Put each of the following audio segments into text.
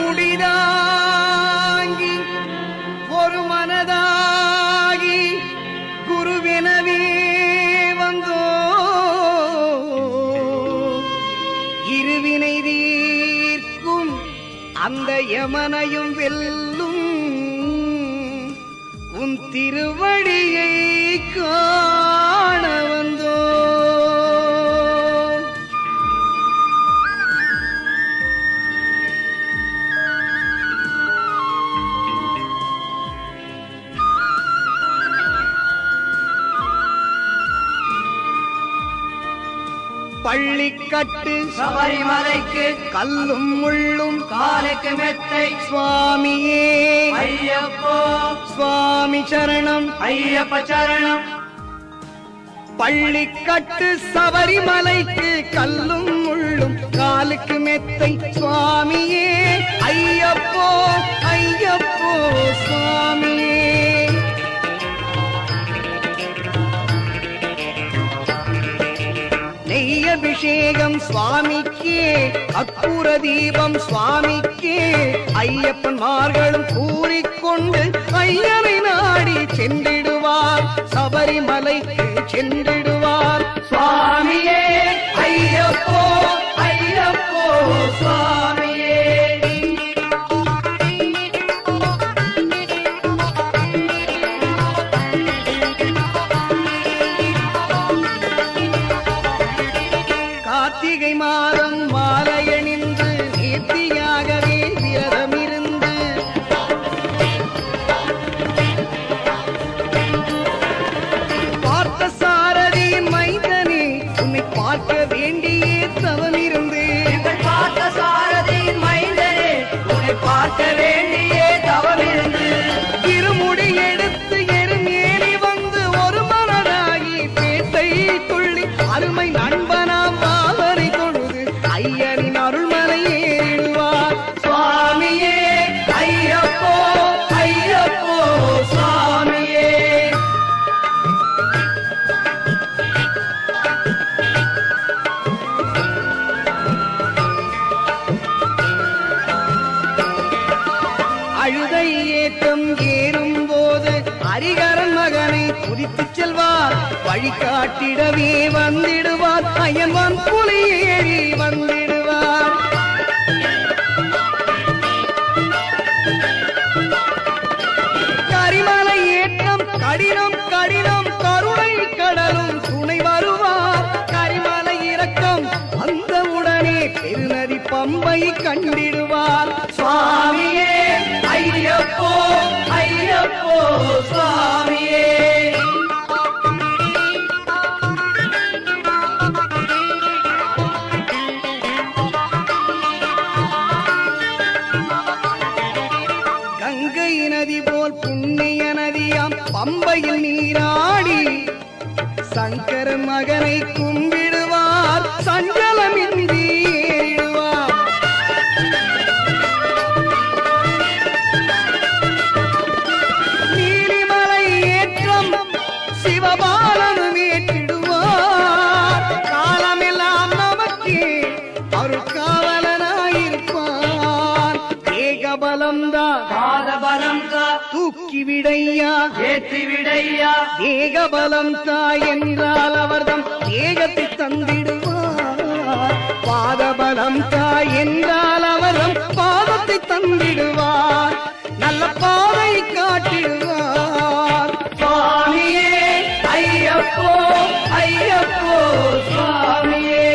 முடிதாங்கி ஒரு மனதாகி குருவெனவே வந்தோ இருவினை தீர்க்கும் அந்த யமனையும் வெல்லும் உன் திருவடியை காண வந்தோ பள்ளிக்கட்டு சபரிமலைக்கு கல்லும் முள்ளும் காலுக்கு மெத்தை சுவாமியே ஐயப்போ சுவாமி சரணம் ஐயப்ப சரணம். பள்ளிக்கட்டு சபரிமலைக்கு கல்லும் முள்ளும் காலுக்கு மெத்தை சுவாமியே ஐயப்போ ஐயப்போ சுவாமியே. நெய்யபிஷேகம் சுவாமிக்கே அக்குர தீபம் சுவாமிக்கே ஐயப்பன்மார்களும் கூறிக்கொண்டு ஐயனை நாடி சென்றிடுவார் சபரிமலைக்கு சென்றிடுவார் சுவாமியே ஐயப்போ ஐயப்போ சுவாமியே. கார்த்திகை மாதம் மாலையணிந்து நேர்த்தியாகவே விரதமிருந்து பார்த்த சாரதியின் மைந்தனே உன்னை பார்க்க வேண்டியே தவமிருந்து பார்த்த சாரதியின் மைந்தனே உன்னை பார்க்க வேண்டியே தவமிருந்து இருமுடி எடுத்து எருமேலி வந்து ஒரு மனதாகி பேட்டை துள்ளி அருமை நண்பனாம் பாவனை தொழுது ஐயனின் அருள்மலை ஏறிடுவார் சுவாமியே ஐயப்போ ஐயப்போ சுவாமியே. அழுதை ஏற்றம் ஏறும் போது ஹரிகரன் மகனை துதித்துச் செல்வார் வழிகாட்டிடவே வந்திடுவார் அயன்வான் புலி ஏறி வந்திடுவார். கரிமலை ஏற்றம் கடினம் கடினம் கருணை கடலும் துணை வருவார் கரிமலை இறக்கம் அந்த உடனே பெருநதி பம்பை கண்டிடுவார் சுவாமியே ஐயப்போ ஐயப்போ சுவாமியே. கங்கை நதி போல் புண்ணிய நதியாம் பம்பையில் நீராடி சங்கரன் மகனை கும்பிடுவார் சஞ்சலமின்றி ஏறிடுவார். நீலிமலை ஏற்றம் சிவபாலனும் ஏற்றிடுவார் காலமெல்லாம் நமக்கே அருட்காவலனாயிருப்பார். ஏகபலம்தான் பாதபலம் தா தூக்கி விடையா ஏற்றி விடையா ஏகபலம் தாய் என்றால் அவர்தம் ஏகத்தை தந்திடுவார். பாதபலம் தாய் என்றால் அவர்தம் பாதத்தை தந்திடுவார். நல்ல பாதை காட்டிடுவார். சுவாமியே ஐயப்போ ஐயப்போ சுவாமியே.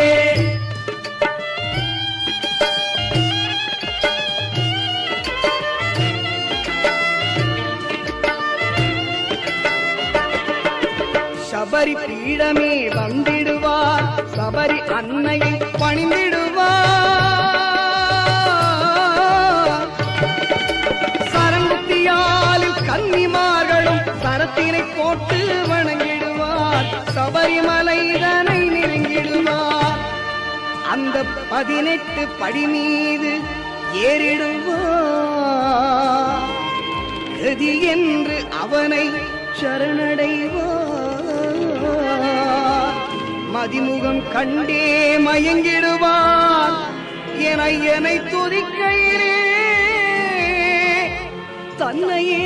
சபரி பீடமே வந்திடுவார் சபரி அன்னையை பணிந்திடுவார். சரங்குத்தியாலில் கன்னிமார்களும் சரத்தினை போட்டு வணங்கிடுவார். சபரிமலைதனை நெருங்கிடுவார். அந்த 18 படி மீது ஏறிடுவார். கதி என்று அவனை சரணடைவார். மதிமுகம் கண்டே மயங்கிடுவார். என்னை துதிக்கையிலே தன்னையே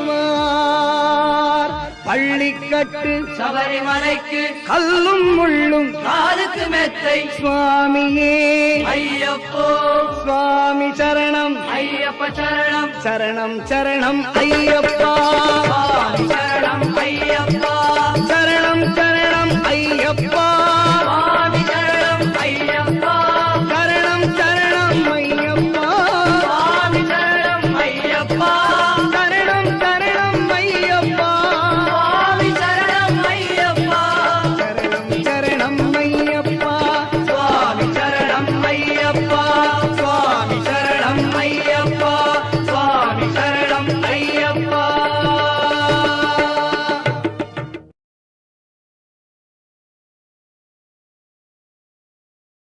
மறந்திடுவார். பள்ளிக்கட்டு சபரிமலைக்கு கல்லும் முள்ளும் காலுக்கு மெத்தை சுவாமியே ஐயப்போ சுவாமி சரணம் ஐயப்ப சரணம் சரணம் சரணம் ஐயப்பா சுவாமி சரணம் ஐயப்போ